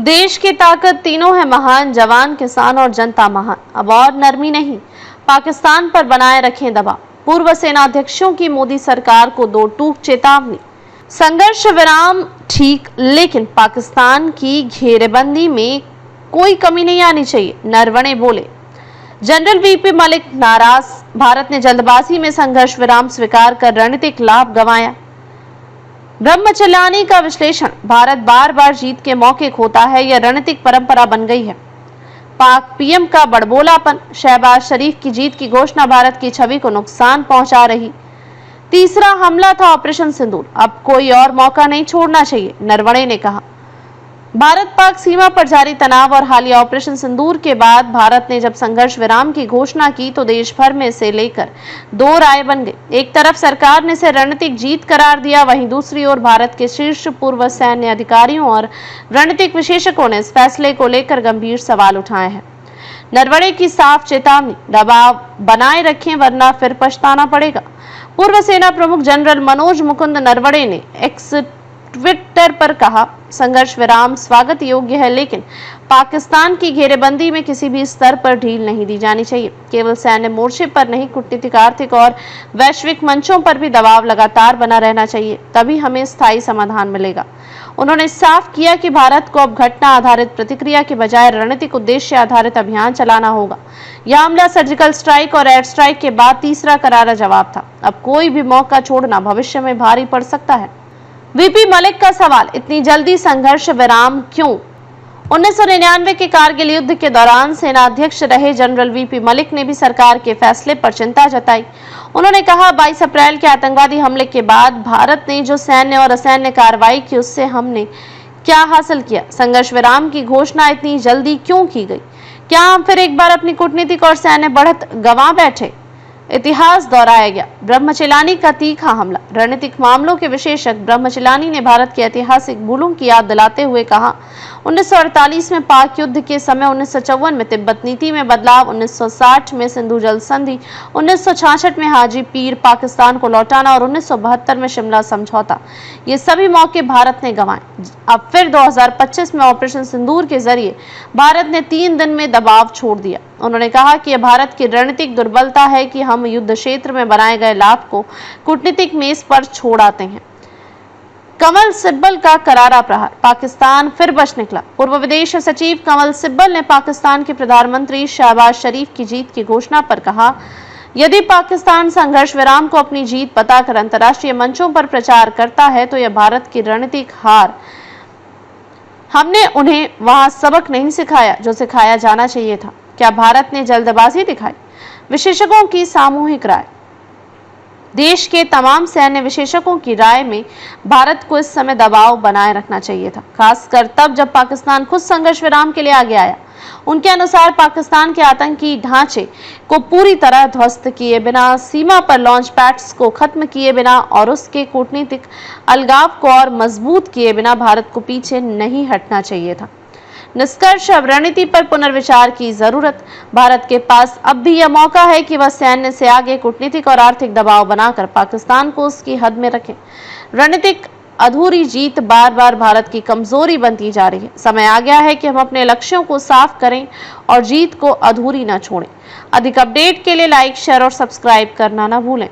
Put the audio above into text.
देश की ताकत तीनों है महान, जवान, किसान और जनता महान। अब और नरमी नहीं, पाकिस्तान पर बनाए रखें दबाव। पूर्व सेनाध्यक्षों की मोदी सरकार को दो टूक चेतावनी। संघर्ष विराम ठीक, लेकिन पाकिस्तान की घेरेबंदी में कोई कमी नहीं आनी चाहिए, नरवणे बोले। जनरल वीपी मलिक नाराज, भारत ने जल्दबाजी में संघर्ष विराम स्वीकार कर रणनीतिक लाभ गंवाया। ब्रह्मचल्यानी का विश्लेषण, भारत बार बार जीत के मौके खोता है, यह रणनीतिक परंपरा बन गई है। पाक पीएम का बड़बोलापन, शहबाज शरीफ की जीत की घोषणा भारत की छवि को नुकसान पहुंचा रही। तीसरा हमला था ऑपरेशन सिंदूर, अब कोई और मौका नहीं छोड़ना चाहिए, नरवणे ने कहा। भारत पाक सीमा पर जारी तनाव और हालिया ऑपरेशन सिंदूर के बाद भारत ने जब संघर्ष विराम की घोषणा की तो देश भर में इसे लेकर दो राय बन गई। एक तरफ सरकार ने इसे रणनीतिक जीत करार दिया, वहीं दूसरी ओर भारत के शीर्ष पूर्व सैन्य अधिकारियों और रणनीतिक विशेषज्ञों ने इस फैसले को लेकर गंभीर सवाल उठाए हैं। नरवणे की साफ चेतावनी, दबाव बनाए रखें वरना फिर पछताना पड़ेगा। पूर्व सेना प्रमुख जनरल मनोज मुकुंद नरवणे ने एक्स ट्विटर पर कहा, संघर्ष विराम स्वागत योग्य है, लेकिन पाकिस्तान की घेरेबंदी में किसी भी स्तर पर ढील नहीं दी जानी चाहिए। केवल सैन्य मोर्चे पर नहीं, कूटनीतिक, आर्थिक और वैश्विक मंचों पर भी दबाव लगातार बना रहना चाहिए, तभी हमें स्थायी समाधान मिलेगा। उन्होंने साफ किया कि भारत को अब घटना आधारित प्रतिक्रिया के बजाय रणनीतिक उद्देश्य आधारित अभियान चलाना होगा। यह हमला सर्जिकल स्ट्राइक और एयर स्ट्राइक के बाद तीसरा करारा जवाब था। अब कोई भी मौका छोड़ना भविष्य में भारी पड़ सकता है। वीपी मलिक का सवाल, इतनी जल्दी संघर्ष विराम क्यों? 1999 के कारगिल युद्ध के दौरान सेनाध्यक्ष रहे जनरल वीपी मलिक ने भी सरकार के फैसले पर चिंता जताई। उन्होंने कहा, 22 अप्रैल के आतंकवादी हमले के बाद भारत ने जो सैन्य और असैन्य कार्रवाई की, उससे हमने क्या हासिल किया? संघर्ष विराम की घोषणा इतनी जल्दी क्यों की गई? क्या हम फिर एक बार अपनी कूटनीतिक और सैन्य बढ़त गंवा बैठे? इतिहास दोहराया गया, ब्रह्मचल्यानी का तीखा हमला। रणनीतिक मामलों के विशेषज्ञ ब्रह्मचल्यानी ने भारत की ऐतिहासिक भूलों की याद दिलाते हुए कहा, 1948 में पाक युद्ध के समय, 1954 में तिब्बत नीति में बदलाव, 1960 में सिंधु जल संधि, 1966 में हाजी पीर पाकिस्तान को लौटाना और 1972 में शिमला समझौता, ये सभी मौके भारत ने गंवाए। अब फिर 2025 में ऑपरेशन सिंदूर के जरिए भारत ने 3 दिन में दबाव छोड़ दिया। उन्होंने कहा कि यह भारत की रणनीतिक दुर्बलता है कि हम युद्ध क्षेत्र में बनाए गए लाभ को कूटनीतिक मेज पर छोड़ आते हैं। कंवल सिब्बल का करारा प्रहार, पाकिस्तान फिर बच निकला। पूर्व विदेश सचिव कंवल सिब्बल ने पाकिस्तान के प्रधानमंत्री शहबाज शरीफ की जीत की घोषणा पर कहा, यदि पाकिस्तान संघर्ष विराम को अपनी जीत बताकर अंतर्राष्ट्रीय मंचों पर प्रचार करता है तो यह भारत की रणनीतिक हार। हमने उन्हें वहां सबक नहीं सिखाया जो सिखाया जाना चाहिए था। क्या भारत ने जल्दबाजी दिखाई? विशेषज्ञों की सामूहिक राय, देश के तमाम सैन्य विशेषज्ञों की राय में भारत को इस समय दबाव बनाए रखना चाहिए था, खासकर तब जब पाकिस्तान खुद संघर्ष विराम के लिए आगे आया। उनके अनुसार पाकिस्तान के आतंकी ढांचे को पूरी तरह ध्वस्त किए बिना, सीमा पर लॉन्च पैड्स को खत्म किए बिना और उसके कूटनीतिक अलगाव को और मजबूत किए बिना भारत को पीछे नहीं हटना चाहिए था। निष्कर्ष, अब रणनीति पर पुनर्विचार की जरूरत। भारत के पास अब भी यह मौका है कि वह सैन्य से आगे कूटनीतिक और आर्थिक दबाव बनाकर पाकिस्तान को उसकी हद में रखे। रणनीतिक अधूरी जीत बार बार भारत की कमजोरी बनती जा रही है। समय आ गया है कि हम अपने लक्ष्यों को साफ करें और जीत को अधूरी न छोड़ें। अधिक अपडेट के लिए लाइक, शेयर और सब्सक्राइब करना न भूलें।